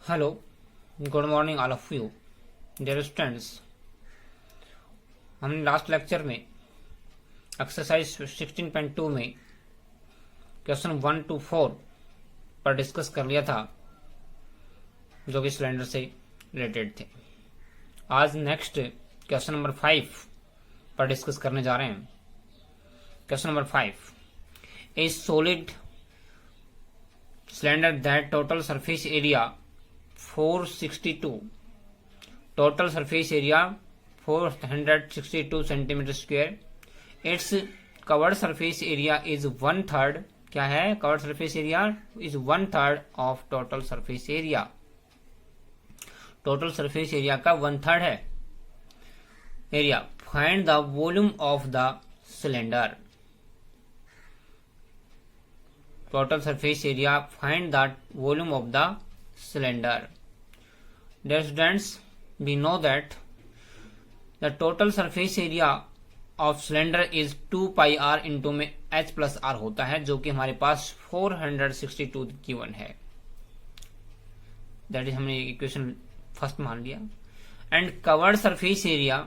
Hello, good morning all of you dear students. हमने last lecture में exercise 16.2 में question 1 to 4 पर discuss कर लिया था, जो कि सिलेंडर से रिलेटेड थे। आज नेक्स्ट क्वेश्चन नंबर 5 पर डिस्कस करने जा रहे हैं। Question number 5, A solid cylinder that total surface area 462 total surface area 462 centimeter square. Its covered surface area is 1/3. क्या है? covered surface area is 1/3 of total surface area. total surface area का 1/3 है area. Find the volume of the cylinder. total surface area, find the volume of the cylinder. Dear students, we know that the total surface area of cylinder is 2 pi r into में h plus r होता है, जो कि हमारे पास 462 given है। That is हमने equation first मान लिया। And covered surface area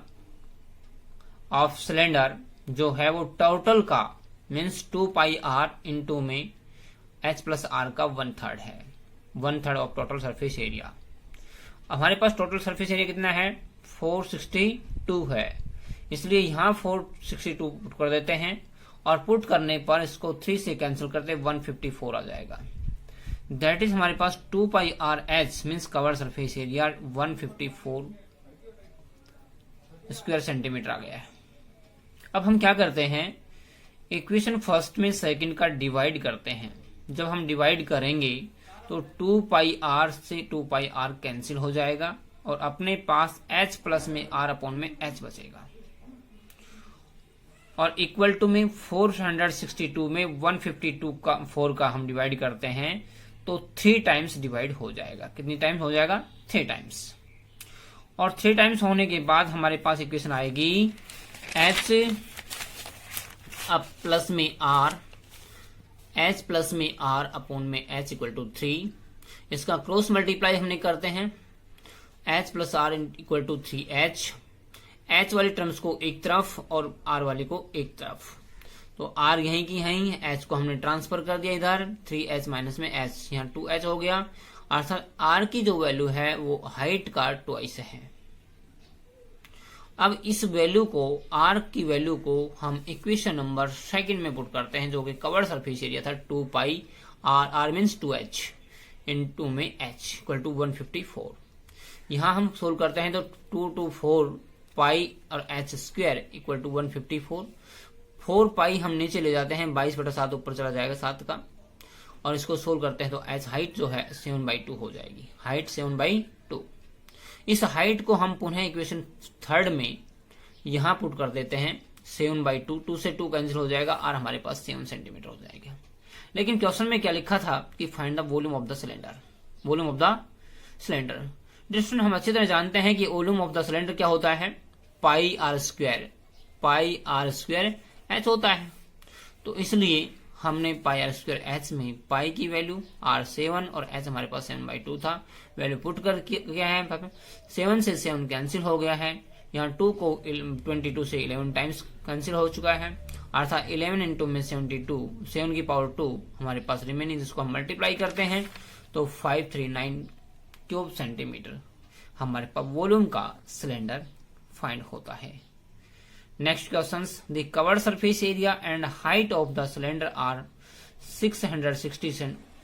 of cylinder जो है वो टोटल का मीन्स 2 पाई आर इंटू में h प्लस आर का 1/3 है। 1/3 ऑफ टोटल सरफेस एरिया। हमारे पास टोटल सरफेस एरिया कितना है? 462 है, इसलिए यहां 462 पुट कर देते हैं और पुट करने पर इसको 3 से कैंसिल करते 154 आ जाएगा। दैट इज हमारे पास 2 pi r h means curved surface area 154 square centimetre आ गया है। अब हम क्या करते हैं, इक्वेशन फर्स्ट में सेकंड का डिवाइड करते हैं। जब हम डिवाइड करेंगे तो 2 पाई आर से 2 पाई आर कैंसिल हो जाएगा और अपने पास h प्लस में r अपॉन में h बचेगा और इक्वल टू में 462 में 152 का 4 का हम डिवाइड करते हैं तो 3 टाइम्स डिवाइड हो जाएगा। कितनी टाइम्स हो जाएगा? 3 टाइम्स। और 3 टाइम्स होने के बाद हमारे पास इक्वेशन आएगी h अब प्लस में r, h प्लस में r अपॉन में h इक्वल टू 3। इसका क्रॉस मल्टीप्लाई हमने करते हैं, h plus r equal to 3h। h वाली टर्म्स को एक तरफ और r वाली को एक तरफ, तो r यहीं की यहीं, h को हमने ट्रांसफर कर दिया इधर, 3h माइनस में h, यहाँ 2h हो गया। अर्थात r की जो वैल्यू है वो हाइट का ट्वाइस है। अब इस वैल्यू को, r की वैल्यू को हम इक्वेशन नंबर सेकंड में पुट करते हैं, जो कि कवर्ड सरफेस एरिया था 2 पाई r मीन्स 2h इनटू में h इक्वल टू 154। यहां हम सोल्व करते हैं तो 2 to 4 पाई और h स्क्वायर इक्वल टू 154। 4 पाई हम नीचे ले जाते हैं, 22/7 ऊपर चला जाएगा 7 का, और इसको सोल्व करते हैं तो h हाइट जो है 7/2 हो जाएगी। हाइट 7/2। इस हाइट को हम पुनः इक्वेशन थर्ड में यहां पुट कर देते हैं 7/2। 2 से 2 कैंसिल हो जाएगा और हमारे पास 7 सेंटीमीटर हो जाएगा। लेकिन क्वेश्चन में क्या लिखा था कि find the volume of the cylinder. Volume of the cylinder distance हम अच्छी तरह जानते हैं कि वॉल्यूम ऑफ द सिलेंडर क्या होता है? Pi r square, pi r square h होता है। तो इसलिए हमने पाई आर स्क्वायर एच में पाई की वैल्यू r 7 और h हमारे पास 7/2 था, वैल्यू पुट कर क्या है 7 से 7 कैंसिल हो गया है। यहाँ 2 को 22 से 11 टाइम्स कैंसिल हो चुका है, अर्थात 11 इंटू में 72, 7 की पावर 2 हमारे पास रिमेनिंग, जिसको हम मल्टीप्लाई करते हैं तो 539 क्यूब सेंटीमीटर हमारे पास वॉल्यूम का सिलेंडर फाइंड होता है। Next questions. The covered surface area and height of the cylinder are 660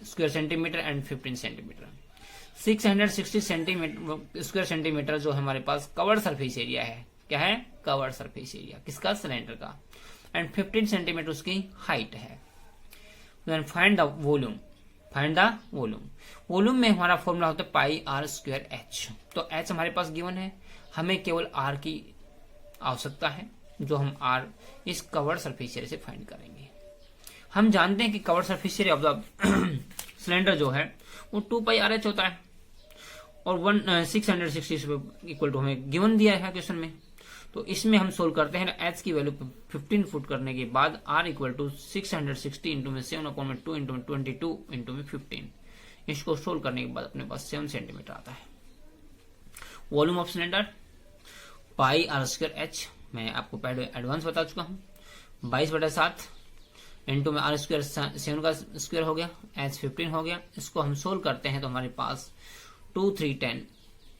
square centimeter and 15 centimeter. 660 square centimetre जो हमारे पास कवर्ड सरफेस एरिया है। क्या है? कवर्ड सरफेस एरिया किसका? सिलेंडर का। एंड 15 सेंटीमीटर उसकी हाइट है। Then find the volume. Find the volume. Volume में हमारा फॉर्मूला होता है पाई आर स्क्वायर एच। तो एच हमारे पास गिवन है, हमें केवल आर की आवश्यकता है, जो हम r इस कवर्ड सरफेस एरिया से फाइंड करेंगे। हम जानते हैं कि covered surface area of the cylinder जो है वो 2 पाई आर एच होता है और 660 इक्वल टू हमें गिवन दिया है क्वेश्चन में। तो इसमें हम सोल्व करते हैं, एच की वैल्यू 15 फुट करने के बाद r इक्वल टू 660 इंटू में 7 अपॉन में 2 इंटू में 22 इंटू में 15 इसको सोल्व करने के बाद अपने पास 7 सेंटीमीटर आता है। Volume of cylinder pi r square h, मैं आपको पहले एडवांस बता चुका हूँ, 22/7 इंटू में आर स्क्वायर 7 का स्क्वायर हो गया, एच 15 हो गया। इसको हम सोल्व करते हैं तो हमारे पास 2310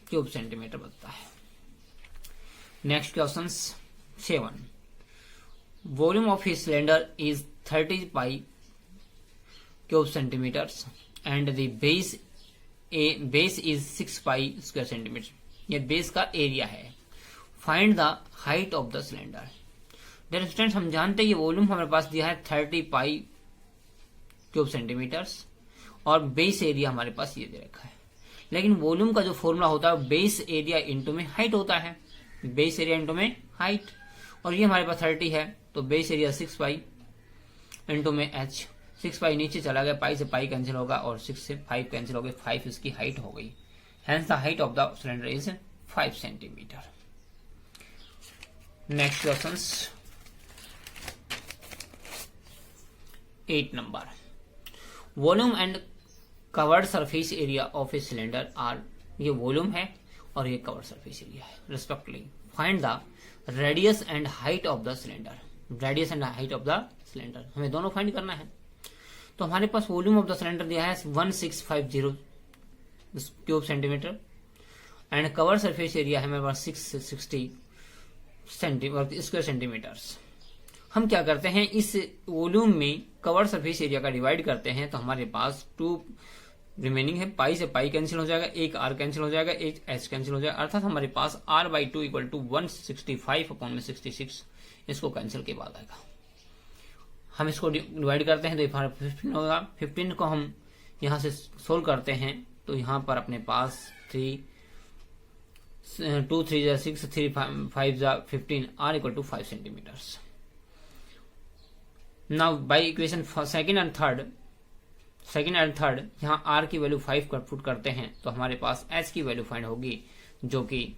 क्यूब सेंटीमीटर बनता है। Next question 7, volume of his cylinder is 30 pi cube centimetres and the base is 6 pi square centimetre. ये बेस का एरिया है। Find the height of the cylinder. Dear students, हम जानते हैं ये वॉल्यूम हमारे पास दिया है 30 पाई क्यूब सेंटीमीटर्स और बेस एरिया हमारे पास ये दे रखा है। लेकिन वॉल्यूम का जो फॉर्मूला होता है बेस एरिया इंटू में हाइट होता है, बेस एरिया इंटू में हाइट, और ये हमारे पास 30 है तो बेस एरिया 6 पाई इंटू में एच। 6 पाई नीचे चला गया, पाई से पाई कैंसिल होगा और 6 से 5 कैंसिल हो गए, 5 इसकी हाइट हो गई। Hence the height of the cylinder is 5 centimetre. Next question 8 number, volume and covered surface area of a cylinder are, ये वॉल्यूम है और ये कवर्ड सरफेस एरिया है respectively. Find the radius and height of the cylinder. Radius and height of the cylinder हमें दोनों find करना है। तो हमारे पास वॉल्यूम ऑफ द सिलेंडर दिया है 1650 cube centimetre and cover surface area है हमारे पास 660 स्क्वायर सेंटीमीटर्स। हम क्या करते हैं, इस वॉल्यूम में कवर सरफेस एरिया का डिवाइड करते हैं तो हमारे पास 2 रिमेनिंग है, पाई से पाई कैंसिल हो जाएगा, एक आर कैंसिल हो जाएगा, एक एच कैंसिल हो जाएगा, अर्थात हमारे पास r/2 इक्वल टू 165/66 इसको कैंसिल के बाद आएगा। हम इसको डिवाइड करते हैं तो 15 होगा। 15 को हम यहां से सोल्व करते हैं तो यहां पर अपने पास 2 3 6 3 5 15 r इक्वल टू 5 centimetres. Now by equation second and third यहाँ r की वैल्यू 5 कर पुट करते हैं तो हमारे पास h की वैल्यू फाइंड होगी जो कि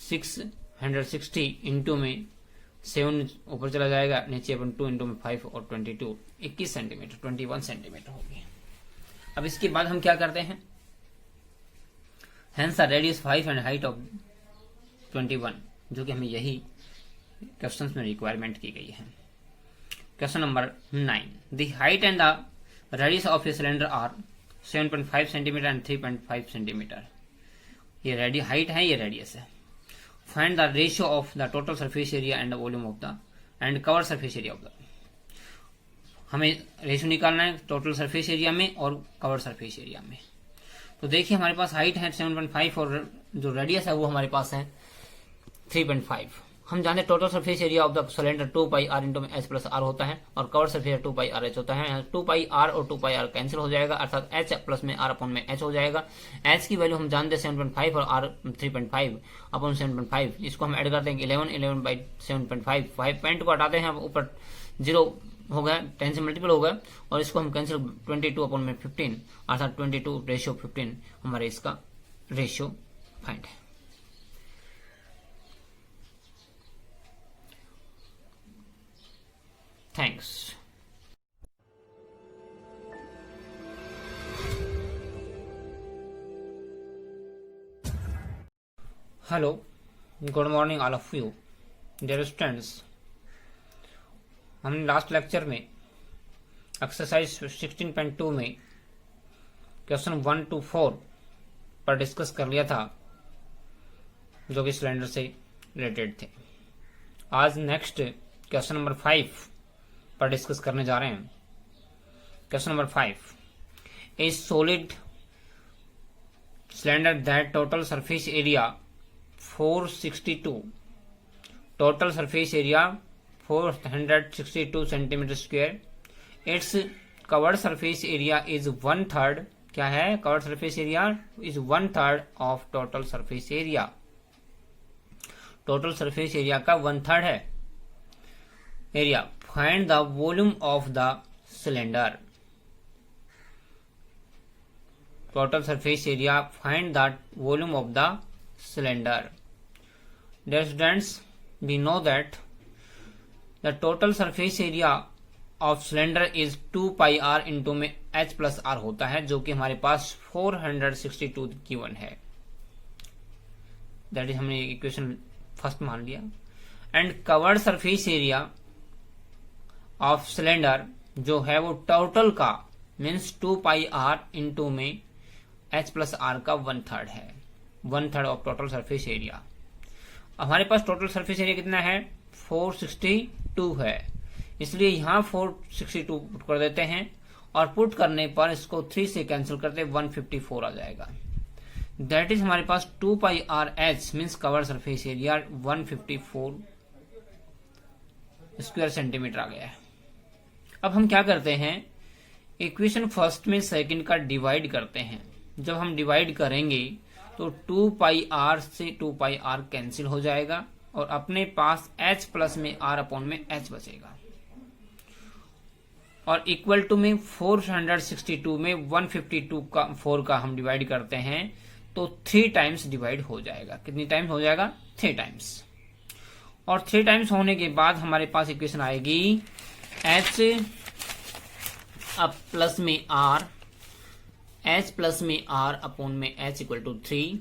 660 इंटू में 7 ऊपर चला जाएगा, नीचे अपन 2 इंटू में 5 और 22 21 सेंटीमीटर 21 सेंटीमीटर होगी। अब इसके बाद हम क्या करते हैं, hence the radius 5 and height of 21, जो कि हमें यही क्वेश्चंस में रिक्वायरमेंट की गई है। Question number 9, the height and the radius of a cylinder are 7.5 centimetre and 3.5 centimetre. ये हाइट है, ये रेडियस है। Find the ratio of the total surface area and volume of the and cover surface area of the. हमें ratio निकालना है total surface area में और cover surface area में। तो देखिए हमारे पास हाइट है 7.5 और जो रेडियस है वो हमारे पास है 3.5। हम जानते हैं total surface area of the cylinder 2 pi r into में एच प्लस आर होता है और cover surface 2 pi r h होता है। 2 पाई आर और 2 पाई आर कैंसिल हो जाएगा, अर्थात एच प्लस में आर अपॉन में एच हो जाएगा। एच की वैल्यू हम जानते हैं 7.5 और आर 3.5 अपॉन 7.5। इसको हम ऐड करते हैं 11 बाई 7.5। 5 पॉइंट को हटाते हैं, ऊपर 0 हो गया, 10 से मल्टीपल हो गया और इसको हम कैंसिल 22 अपॉन में 15 अर्थात 22 रेशियो 15 हमारे इसका रेशियो फाइंड है। Thanks. Hello, good morning all of you, dear students. हमने लास्ट लेक्चर में एक्सरसाइज 16.2 में क्वेश्चन 1 to 4 पर डिस्कस कर लिया था जो कि सिलेंडर से रिलेटेड थे। आज नेक्स्ट क्वेश्चन नंबर 5 पर डिस्कस करने जा रहे हैं। Question number 5, A solid cylinder that total surface area 462 total surface area 462 centimetre square, it's covered surface area is 1/3। क्या है, covered surface area is 1/3 of total surface area. Total surface area का 1/3 है area. Find the volume of the cylinder. Total surface area, find the volume of the cylinder. Dear students, we know that the total surface area of cylinder is 2 pi r into में h plus r होता है, जो कि हमारे पास 462 given है। That is हमने equation first मान लिया। And covered surface area of cylinder जो है वो टोटल का मीन्स 2 पाई आर इंटू में एच प्लस आर का 1/3 है, 1/3 ऑफ टोटल सरफेस एरिया। हमारे पास टोटल सरफेस एरिया कितना है, 462 है, इसलिए यहां 462 पुट कर देते हैं और पुट करने पर इसको 3 से कैंसिल करते 154 आ जाएगा। दैट इज हमारे पास 2 pi r h means curved surface area 154 square centimetre आ गया है। अब हम क्या करते हैं, इक्वेशन फर्स्ट में सेकंड का डिवाइड करते हैं। जब हम डिवाइड करेंगे तो 2 पाई आर से 2 पाई आर कैंसिल हो जाएगा और अपने पास h प्लस में r अपॉन में h बचेगा और इक्वल टू में 462 में 152 का 4 का हम डिवाइड करते हैं तो 3 टाइम्स डिवाइड हो जाएगा। कितनी टाइम्स हो जाएगा, 3 टाइम्स। और 3 टाइम्स होने के बाद हमारे पास इक्वेशन आएगी h अब प्लस में r, h प्लस में r अपॉन में h इक्वल टू 3।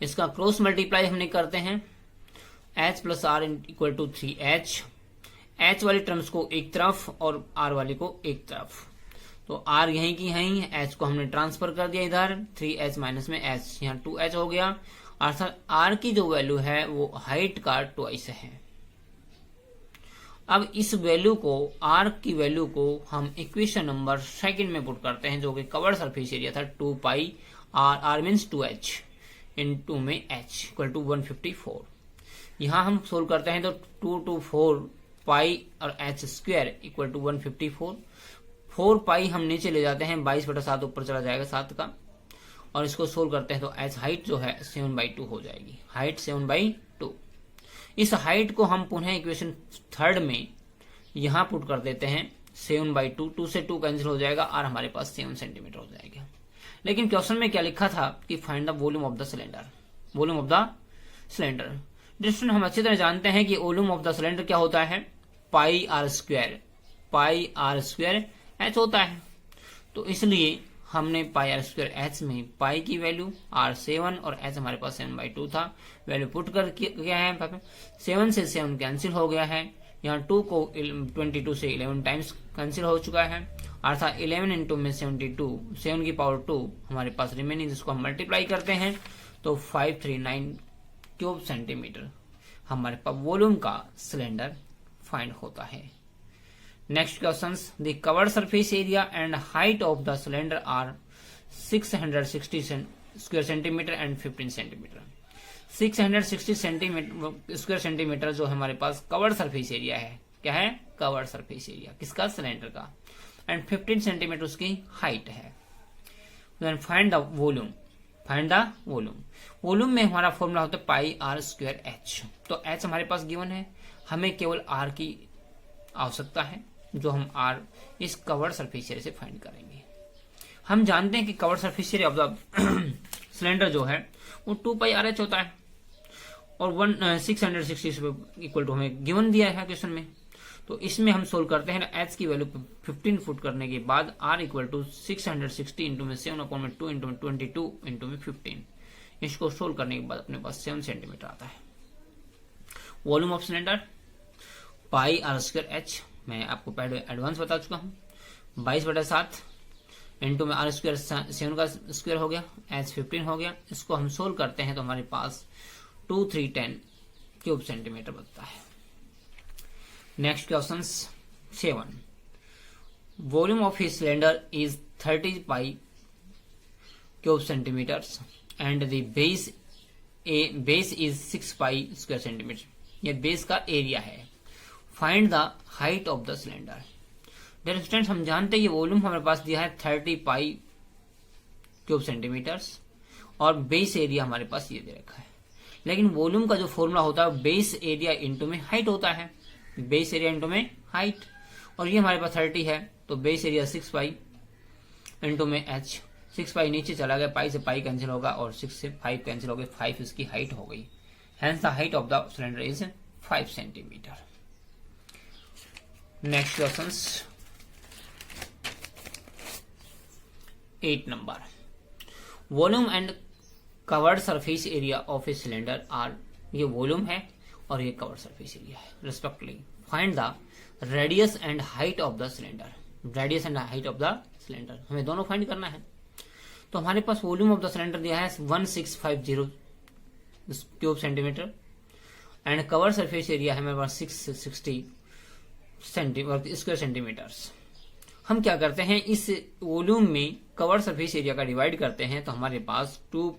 इसका क्रॉस मल्टीप्लाई हमने करते हैं, h plus r equal to 3h, h वाली टर्म्स को एक तरफ और r वाली को एक तरफ, तो r यहीं की यहीं, h को हमने ट्रांसफर कर दिया इधर, 3h माइनस में h, यहाँ 2h हो गया। अर्थात r की जो वैल्यू है वो हाइट का ट्वाइस है। अब इस वैल्यू को, r की वैल्यू को हम इक्वेशन नंबर सेकंड में पुट करते हैं, जो कि कवर्ड सरफेस एरिया था 2 पाई r मीन्स 2h इंटू में h इक्वल टू 154। यहाँ हम सोल्व करते हैं तो 2 to 4 पाई और h स्क्वायर इक्वल टू 154। 4 पाई हम नीचे ले जाते हैं, 22/7 ऊपर चला जाएगा 7 का, और इसको सोल्व करते हैं तो h हाइट जो है 7/2 हो जाएगी, हाइट 7/2। इस हाइट को हम पुनः इक्वेशन थर्ड में यहां पुट कर देते हैं 7/2, 2 से 2 कैंसिल हो जाएगा और हमारे पास 7 सेंटीमीटर हो जाएगा। लेकिन क्वेश्चन में क्या लिखा था कि find the volume of the cylinder, volume of the cylinder. Student हम अच्छी तरह जानते हैं कि वॉल्यूम ऑफ द सिलेंडर क्या होता है, पाई आर स्क्वायर एच होता है। तो इसलिए हमने पाई आर स्क्वायर एच में पाई की वैल्यू r 7 और h हमारे पास 7/2 था, वैल्यू पुट कर गया है, 7 से 7 कैंसिल हो गया है, यहाँ 2 को 22 से 11 टाइम्स कैंसिल हो चुका है, अर्थात 11 इंटू में 72, 7 की पावर 2 हमारे पास रिमेनिंग, जिसको हम मल्टीप्लाई करते हैं तो 539 क्यूब सेंटीमीटर हमारे पास वॉल्यूम का सिलेंडर फाइंड होता है। Next questions, the covered surface area and height of the cylinder are 660 square centimetre and 15 centimetre. 660 square centimetre जो हमारे पास कवर्ड सरफेस एरिया है, क्या है, कवर्ड सरफेस एरिया किसका, सिलेंडर का, एंड 15 सेंटीमीटर उसकी हाइट है। Then find the volume, volume में हमारा फॉर्मूला होता है पाई आर स्क्वायर एच। तो एच हमारे पास गिवन है, हमें केवल आर की आवश्यकता है, जो हम आर इस कवर्ड सरफेस एरिया से फाइंड करेंगे। हम जानते हैं कि covered surface area of the cylinder जो है वो 2 पाई आर एच होता है और 660 इक्वल टू हमें गिवन दिया है क्वेश्चन में। तो इसमें हम सोल्व करते हैं, एच की वैल्यू 15 फुट करने के बाद आर इक्वल टू 660 इंटू में 7 अपॉन में 2 इंटू में 22 इंटू में 15, इसको सोल्व करने के बाद अपने पास 7 सेंटीमीटर आता है। Volume of cylinder pi r square h, मैं आपको पहले एडवांस बता चुका हूँ, 22/7 इंटू में आर स्क्वायर 7 का स्क्वायर हो गया, एच 15 हो गया। इसको हम सोल्व करते हैं तो हमारे पास 2310 क्यूब सेंटीमीटर बनता है। Next question 7, volume of his cylinder is 30 pi cube centimetres and the base is 6 pi square centimetre. यह बेस का एरिया है। Find the height of the cylinder. Dear students, हम जानते हैं ये वॉल्यूम हमारे पास दिया है 30 पाई क्यूब सेंटीमीटर्स और बेस एरिया हमारे पास ये दे रखा है। लेकिन वॉल्यूम का जो फॉर्मूला होता है बेस एरिया इंटू में हाइट होता है, बेस एरिया इंटू में हाइट, और ये हमारे पास 30 है तो बेस एरिया 6 पाई इंटू में h। 6 पाई नीचे चला गया, पाई से पाई कैंसिल होगा और 6 से 5 कैंसिल हो गए, 5 इसकी हाइट हो गई। Hence the height of the cylinder is 5 centimetre. Next question 8 number, volume and covered surface area of a cylinder are, ये वॉल्यूम है और ये कवर्ड सरफेस एरिया है respectively. Find the radius and height of the cylinder, radius and height of the cylinder, हमें दोनों find करना है। तो हमारे पास वॉल्यूम ऑफ द सिलेंडर दिया है 1650 cube centimetre and cover surface area है हमारे पास 660 स्क्वायर सेंटीमीटर्स। हम क्या करते हैं, इस वॉल्यूम में कवर सरफेस एरिया का डिवाइड करते हैं, तो हमारे पास 2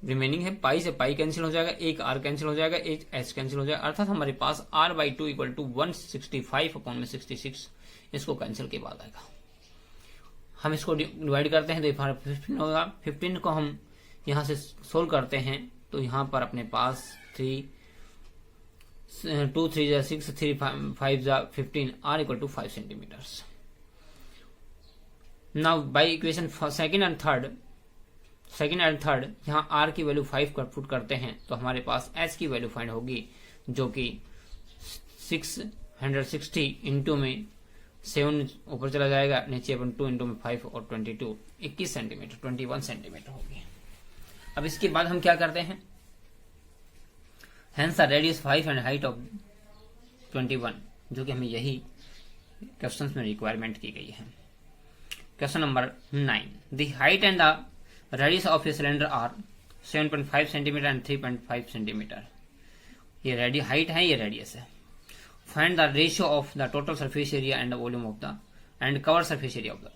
रिमेनिंग है, पाई से पाई कैंसिल हो जाएगा, एक आर कैंसिल हो जाएगा, एक एच कैंसिल हो जाएगा, अर्थात हमारे पास r/2 इक्वल टू 165/66, इसको कैंसिल के बाद आएगा। हम इसको डिवाइड करते हैं तो हमारा 15 होगा। 15 को हम यहां से सोल्व करते हैं तो यहां पर अपने पास 2 3 6 3 5 15 r इक्वल टू 5 centimetres. Now by equation second and third यहाँ r की वैल्यू 5 पुट करते हैं तो हमारे पास h की वैल्यू फाइंड होगी, जो कि 660 इंटू में 7 ऊपर चला जाएगा, नीचे अपन 2 इंटू में 5 और 22 21 सेंटीमीटर 21 सेंटीमीटर होगी। अब इसके बाद हम क्या करते हैं, hence the radius 5 and height of 21, जो कि हमें यही क्वेश्चन में रिक्वायरमेंट की गई है। Question number 9, the height and the radius of a cylinder are 7.5 centimetre and 3.5 centimetre. ये हाइट है, ये रेडियस है। Find the ratio of the total surface area and volume of the and cover surface area of the,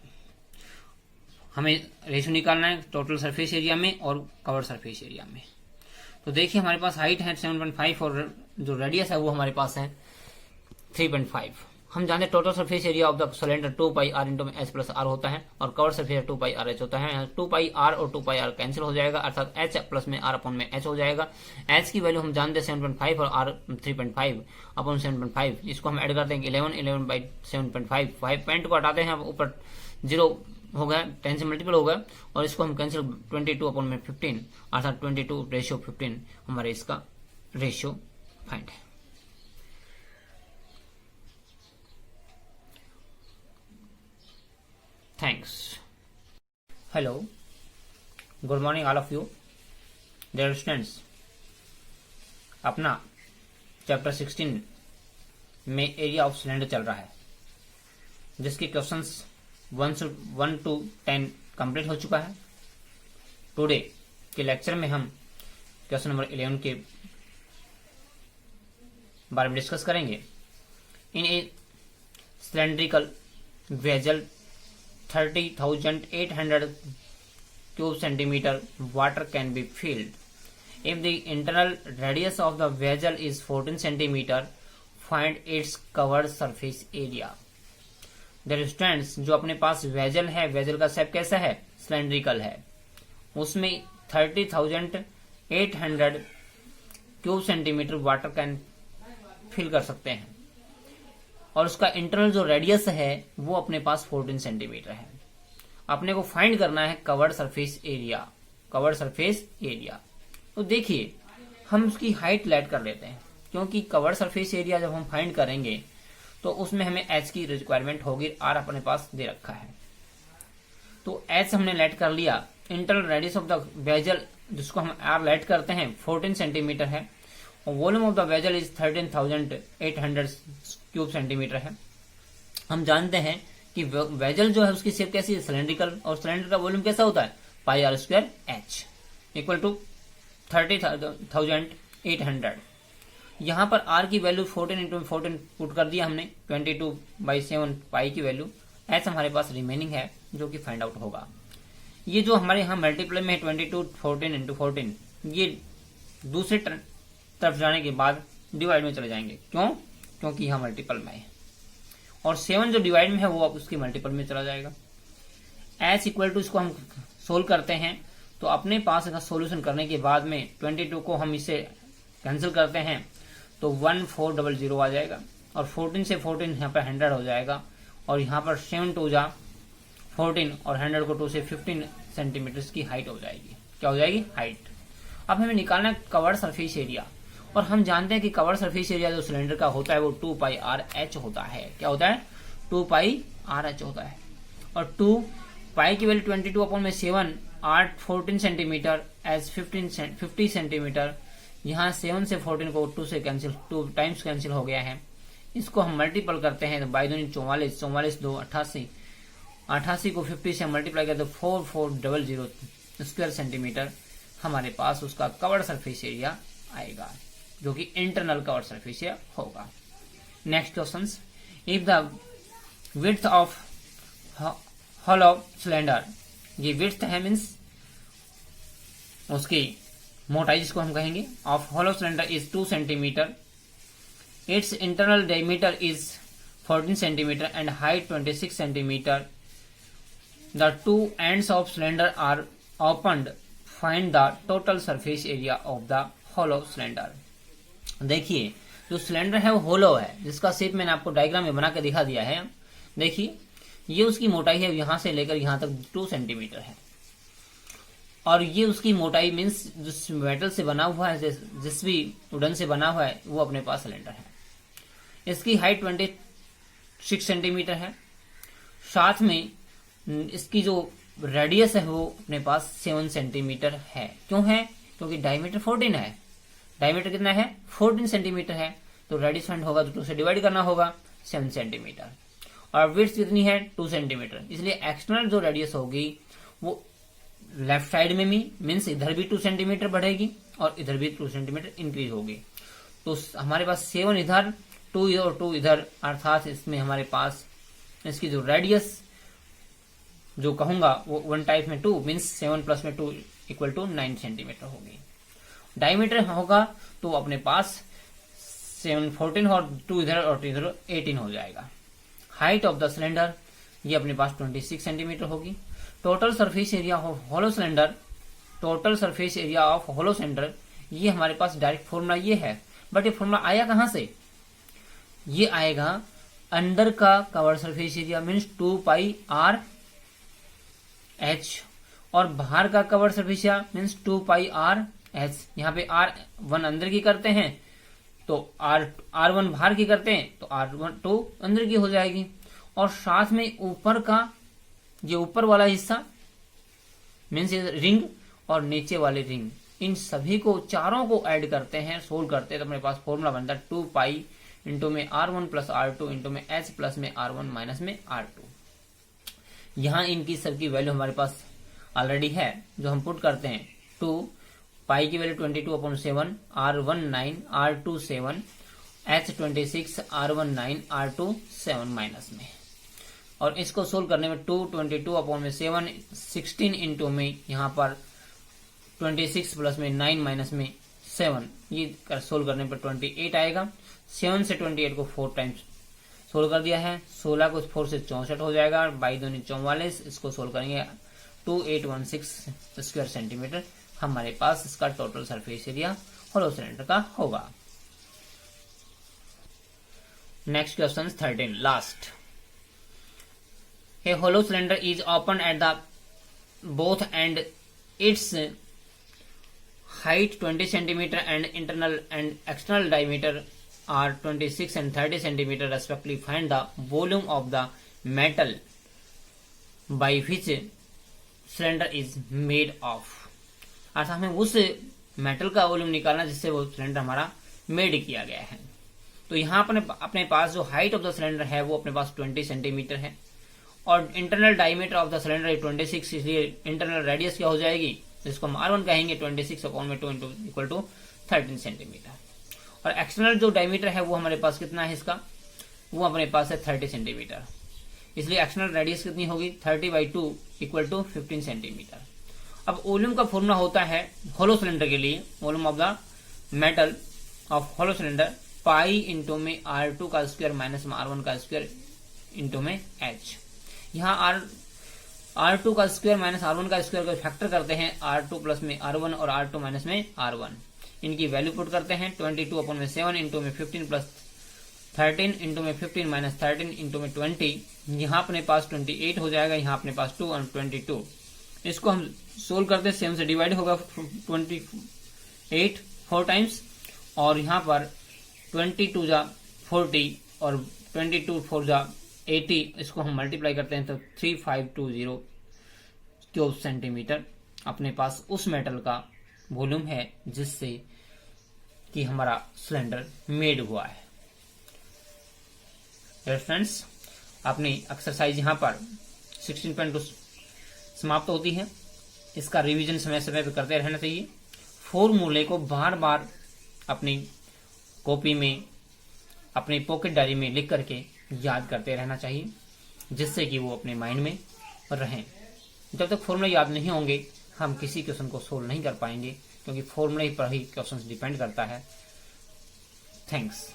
हमें ratio निकालना है total surface area में और cover surface area में। तो देखिए हमारे पास हाइट है 7.5 और जो रेडियस है वो हमारे पास है 3.5। हम जानते हैं total surface area of the cylinder 2 pi r into में एच प्लस आर होता है और cover surface 2 pi r h होता है। 2 पाई आर और 2 पाई आर कैंसिल हो जाएगा, अर्थात एच प्लस में आर अपॉन में एच हो जाएगा। एच की वैल्यू हम जानते हैं 7.5 और आर 3.5 अपॉन 7.5, इसको हम ऐड कर देंगे 11 बाई 7.5, 5 पॉइंट को हटाते हैं, ऊपर 0 हो गया, 10 से मल्टीपल हो गया और इसको हम कैंसिल 22 अपॉन में 15, अर्थात 22 रेशियो 15 हमारे इसका रेशियो फाइंड है। Thanks. Hello. Good morning all of you. Dear students. अपना चैप्टर 16 में एरिया ऑफ सिलेंडर चल रहा है, जिसके क्वेश्चंस 1 to 10 कंप्लीट हो चुका है। टुडे के लेक्चर में हम क्वेश्चन नंबर 11 के बारे में डिस्कस करेंगे। In a cylindrical vessel 30,800 cube centimeter water can be filled if the internal radius of the vessel is 14 centimeter. Find its covered surface area. There stands, जो अपने पास वेजल है, वेजल का shape कैसा है, सिलेंड्रिकल है, उसमें 30,800 cube centimetre water can fill कर सकते हैं और उसका इंटरनल जो रेडियस है वो अपने पास 14 सेंटीमीटर है। अपने को फाइंड करना है covered surface area, covered surface area. तो देखिए हम उसकी हाइट लेट कर लेते हैं, क्योंकि कवर्ड सरफेस एरिया जब हम फाइंड करेंगे तो उसमें हमें एच की रिक्वायरमेंट होगी, आर अपने पास दे रखा है तो एच हमने लेट कर लिया। Internal radius of the vessel जिसको हम आर लेट करते हैं 14 सेंटीमीटर है और volume of the vessel is 13,800 cube centimetre है। हम जानते हैं कि वेजल जो है उसकी शेप कैसी है, सिलेंड्रिकल, और सिलेंडर का वॉल्यूम कैसा होता है, pi r square h equal to 30,800। यहाँ पर आर की वैल्यू 14 इंटू 14 पुट कर दिया हमने, 22/7 पाई की वैल्यू। एच हमारे पास रिमेनिंग है जो कि फाइंड आउट होगा। ये जो हमारे यहाँ मल्टीप्लाई में है 22 14 इंटू 14, ये दूसरे तरफ जाने के बाद डिवाइड में चले जाएंगे। क्यों? क्योंकि यहाँ मल्टीपल में है और 7 जो डिवाइड में है वो अब उसकी मल्टीपल में चला जाएगा। एच इक्वल टू, इसको हम सोल्व करते हैं तो अपने पास इसका सोल्यूशन करने के बाद में 22 को हम इसे कैंसिल करते हैं तो 1400 आ जाएगा और 14 से 14 यहाँ पर 100 हो जाएगा और यहाँ पर 7 2 जा 14 और 100 को 2 से 15 सेंटीमीटर की हाइट हो जाएगी। क्या हो जाएगी? हाइट। अब हमें निकालना है कवर्ड सरफेस एरिया और हम जानते हैं कि कवर्ड सरफेस एरिया जो सिलेंडर का होता है वो 2 पाई आर एच होता है। क्या होता है? 2 पाई आर एच होता है और 2 पाई की value 22/7 r 14 centimetre h 50 centimetre. यहाँ 7 से 14 को 2 से कैंसिल, 2 टाइम्स कैंसिल हो गया है। इसको हम मल्टीपल करते हैं तो बाई दूनी 44, 44 2 88, 88 को 50 से मल्टीप्लाई करते 4400 स्क्वायर सेंटीमीटर हमारे पास उसका कवर्ड सरफेस एरिया आएगा, जो कि इंटरनल कवर्ड सरफेस एरिया होगा। Next question, if the width of hollow cylinder, ये विड्थ है मीन्स उसकी मोटाई जिसको हम कहेंगे, of hollow cylinder is 2 centimetre, its internal diameter is 14 centimetre and height 26 centimetre, the two ends of cylinder are opened, find the total surface area of the hollow cylinder. देखिए जो cylinder है वो होलो है, जिसका शेप मैंने आपको diagram में बना के दिखा दिया है। देखिए ये उसकी मोटाई है, यहां से लेकर यहां तक 2 सेंटीमीटर है, और ये उसकी मोटाई मीन्स जिस मेटल से बना हुआ है, जिस भी वुडन से बना हुआ है, वो अपने पास सिलेंडर है। इसकी हाइट 26 सेंटीमीटर है, साथ में इसकी जो रेडियस है वो अपने पास 7 सेंटीमीटर है। क्यों है? क्योंकि डायमीटर 14 है। डायमीटर कितना है? 14 सेंटीमीटर है, तो रेडियस फाइंड होगा तो 2 से डिवाइड करना होगा, 7 सेंटीमीटर। और विड्थ कितनी है? 2 सेंटीमीटर। इसलिए एक्सटर्नल जो रेडियस होगी वो लेफ्ट साइड में भी मीन्स इधर भी 2 सेंटीमीटर बढ़ेगी और इधर भी 2 सेंटीमीटर इंक्रीज होगी। तो हमारे पास 7 इधर, 2 इधर और 2 इधर, अर्थात इसमें हमारे पास इसकी जो रेडियस जो कहूंगा वो 1 टाइप में 2 मीन्स 7 प्लस में 2 इक्वल टू 9 सेंटीमीटर होगी। डायमीटर होगा तो अपने पास 7 14 और 2 इधर और 2 इधर 18 हो जाएगा। हाइट ऑफ द सिलेंडर ये अपने पास 26 सेंटीमीटर होगी। Total surface area of hollow cylinder, total surface area of hollow cylinder, ये हमारे पास डायरेक्ट फॉर्मूला ये है, बट ये फॉर्मूला आया कहां से? ये आएगा अंदर का cover surface area means 2 pi r H, और बाहर का cover surface area means 2 pi r H. यहाँ पे R1 अंदर की करते हैं तो R1 बाहर की करते हैं तो R2 अंदर की हो जाएगी, और साथ में ऊपर का ये ऊपर वाला हिस्सा मीन्स रिंग और नीचे वाले रिंग, इन सभी को चारों को ऐड करते हैं, सोल्व करते हैं तो अपने पास फॉर्मूला बनता है 2 पाई इंटू में R1 प्लस R2 इंटू में H प्लस में R1 माइनस में R2। यहाँ इनकी सबकी वैल्यू हमारे पास ऑलरेडी है, जो हम पुट करते हैं 2 पाई की value 22/7, R1 9, R2 7, H 26, R1 9, R2 7 minus में, और इसको सोल्व करने में 2 22/7 16 इंटू में यहाँ पर 26 प्लस में 9 माइनस में 7, ये सोल्व करने पर 28 आएगा। 7 से 28 को 4 टाइम्स सोल्व कर दिया है, 16 को 4 से 64 हो जाएगा, बाई दूनी 44, इसको सोल्व करेंगे 2816 स्क्वायर सेंटीमीटर हमारे पास इसका total surface area hollow cylinder का होगा। Next question 13 last. A hollow cylinder is open at the both end, its height 20 centimetre and internal and external diameter are 26 and 30 centimeter respectively. Find the volume of the metal by which cylinder is made of. अर्थात हमें उस metal का volume निकालना जिससे वो cylinder हमारा made किया गया है। तो यहाँ अपने पास जो हाइट ऑफ द सिलेंडर है वो अपने पास 20 सेंटीमीटर है, और internal diameter of the cylinder है 26, इसलिए इंटरनल रेडियस क्या हो जाएगी, जिसको हम R1 कहेंगे 26/2 इक्वल टू 13 सेंटीमीटर। और एक्सटर्नल जो डायमीटर है वो हमारे पास कितना है इसका, वो अपने पास है 30 सेंटीमीटर, इसलिए एक्सटर्नल रेडियस कितनी होगी 30/2 इक्वल टू 15 सेंटीमीटर। अब वॉल्यूम का फॉर्मूला होता है होलो सिलेंडर के लिए, volume of the metal of hollow cylinder pi into में R2 का स्क्वायर माइनस में R1 का स्क्वायर इंटू में H। यहाँ R2 का स्क्वायर माइनस R1 का स्क्वायर को फैक्टर करते हैं R2 प्लस में R1 और R2 माइनस में R1, इनकी वैल्यू पुट करते हैं 22/7 इंटू में 15 प्लस 13 इंटू में 15 माइनस 13 इंटू में 20, यहाँ अपने पास 28 हो जाएगा, यहाँ अपने पास 2 और 22। इसको हम सोल्व करते हैं, 7 से डिवाइड होगा 28 4 टाइम्स, और यहाँ पर 22 जा 40 और 22 4 जा 80, इसको हम मल्टीप्लाई करते हैं तो 3520 क्यूब सेंटीमीटर अपने पास उस मेटल का वॉल्यूम है जिससे कि हमारा सिलेंडर मेड हुआ है। फ्रेंड्स, अपनी एक्सरसाइज यहाँ पर 16.2 समाप्त होती है। इसका रिवीजन समय समय पर करते रहना चाहिए। फॉर्मूले को बार बार अपनी कॉपी में, अपनी पॉकेट डायरी में लिख करके याद करते रहना चाहिए, जिससे कि वो अपने माइंड में रहें। जब तक फॉर्मूले याद नहीं होंगे हम किसी क्वेश्चन को सोल्व नहीं कर पाएंगे, क्योंकि फॉर्मूले पर ही क्वेश्चन डिपेंड करता है। थैंक्स।